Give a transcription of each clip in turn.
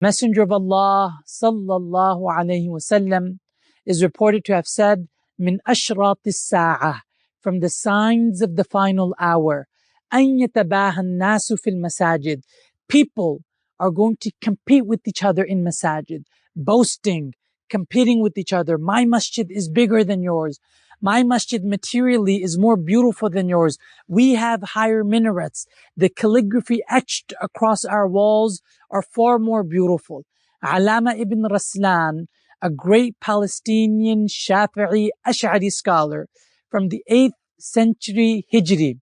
Messenger of Allah sallallahu alayhi wasallam is reported to have said, "Min ashratis sa'ah," from the signs of the final hour, "an yatabaha an-nasu fil masajid." People are going to compete with each other in masajid, boasting, competing with each other. My masjid is bigger than yours. My masjid materially is more beautiful than yours. We have higher minarets. The calligraphy etched across our walls are far more beautiful. Allama ibn Raslan, a great Palestinian Shafi'i Ash'ari scholar from the 8th century Hijri,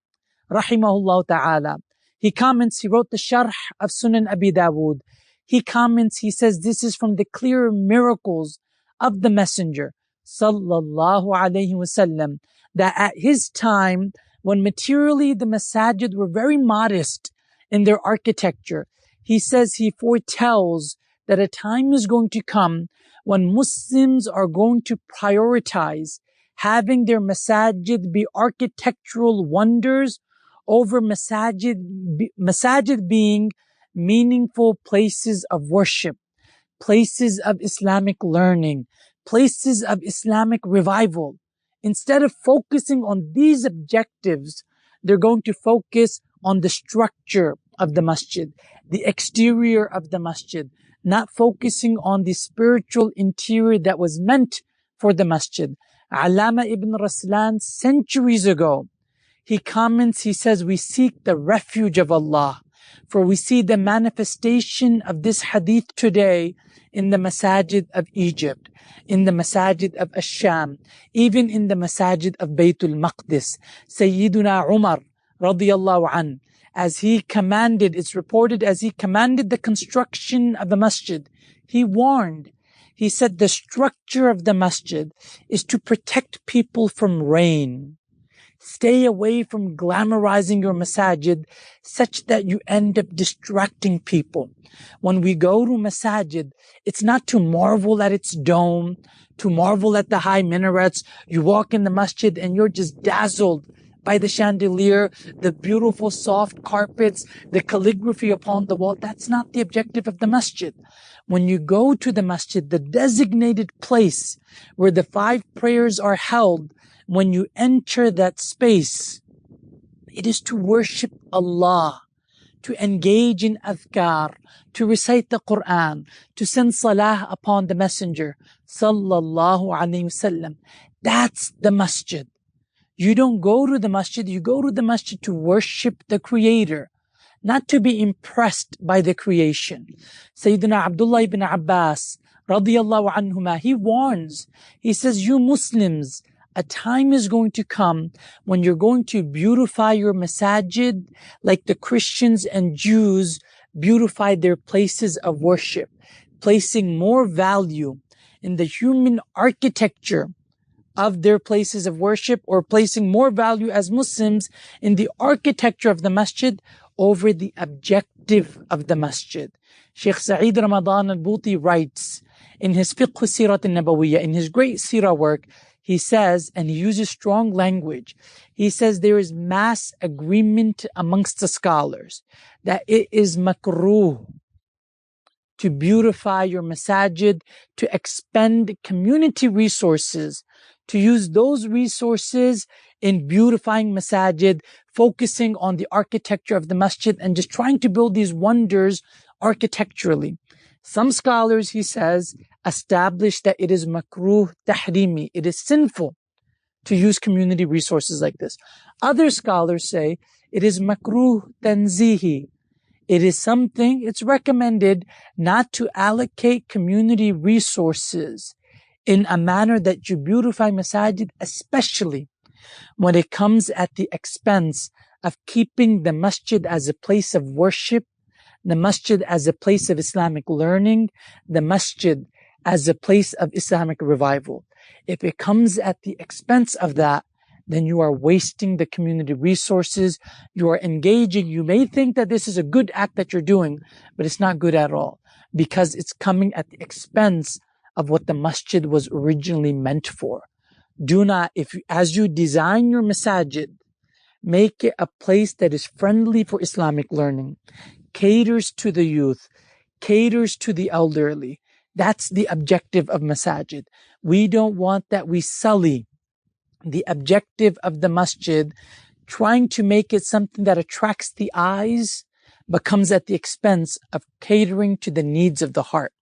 rahimahullah ta'ala, he comments, he wrote the Sharh of Sunan Abi Dawud. He comments, he says, this is from the clear miracles of the Messenger sallallahu alayhi wasallam, that at his time, when materially the masajid were very modest in their architecture, he says he foretells that a time is going to come when Muslims are going to prioritize having their masajid be architectural wonders over masajid being meaningful places of worship, places of Islamic learning, places of Islamic revival. Instead of focusing on these objectives, they're going to focus on the structure of the masjid, the exterior of the masjid, not focusing on the spiritual interior that was meant for the masjid. Allama ibn Raslan, centuries ago, he comments, he says, we seek the refuge of Allah, for we see the manifestation of this hadith today in the Masajid of Egypt, in the Masajid of Ash-Sham, even in the Masajid of Baytul Maqdis. Sayyiduna Umar, radiyallahu an, as he commanded, it's reported as he commanded the construction of the masjid, he warned, he said the structure of the masjid is to protect people from rain. Stay away from glamorizing your masajid such that you end up distracting people. When we go to masajid, it's not to marvel at its dome, to marvel at the high minarets. You walk in the masjid and you're just dazzled by the chandelier, the beautiful soft carpets, the calligraphy upon the wall. That's not the objective of the masjid. When you go to the masjid, the designated place where the 5 prayers are held, when you enter that space, it is to worship Allah, to engage in adhkar, to recite the Quran, to send salah upon the Messenger, sallallahu alayhi wasallam. That's the masjid. You don't go to the masjid, you go to the masjid to worship the Creator, not to be impressed by the creation. Sayyidina Abdullah ibn Abbas, radiyallahu anhuma, he warns, he says, you Muslims, a time is going to come when you're going to beautify your masajid like the Christians and Jews beautified their places of worship, placing more value in the human architecture of their places of worship, or placing more value as Muslims in the architecture of the masjid over the objective of the masjid. Shaykh Ramadan al-Bhuti writes in his Fiqh Sirat al-Nabawiyyah, in his great seerah work, he says, and he uses strong language, he says there is mass agreement amongst the scholars that it is makruh to beautify your masajid, to expend community resources, to use those resources in beautifying masajid, focusing on the architecture of the masjid and just trying to build these wonders architecturally. Some scholars, he says, establish that it is makruh tahrimi, it is sinful to use community resources like this. Other scholars say it is makruh tanzihi. It is something, it's recommended not to allocate community resources in a manner that you beautify masajid, especially when it comes at the expense of keeping the masjid as a place of worship, the masjid as a place of Islamic learning, the masjid as a place of Islamic revival. If it comes at the expense of that, then you are wasting the community resources. You are engaging. You may think that this is a good act that you're doing, but it's not good at all, because it's coming at the expense of what the masjid was originally meant for. Do not, as you design your masajid, make it a place that is friendly for Islamic learning, caters to the youth, caters to the elderly. That's the objective of Masajid. We don't want that we sully the objective of the masjid, trying to make it something that attracts the eyes, but comes at the expense of catering to the needs of the heart.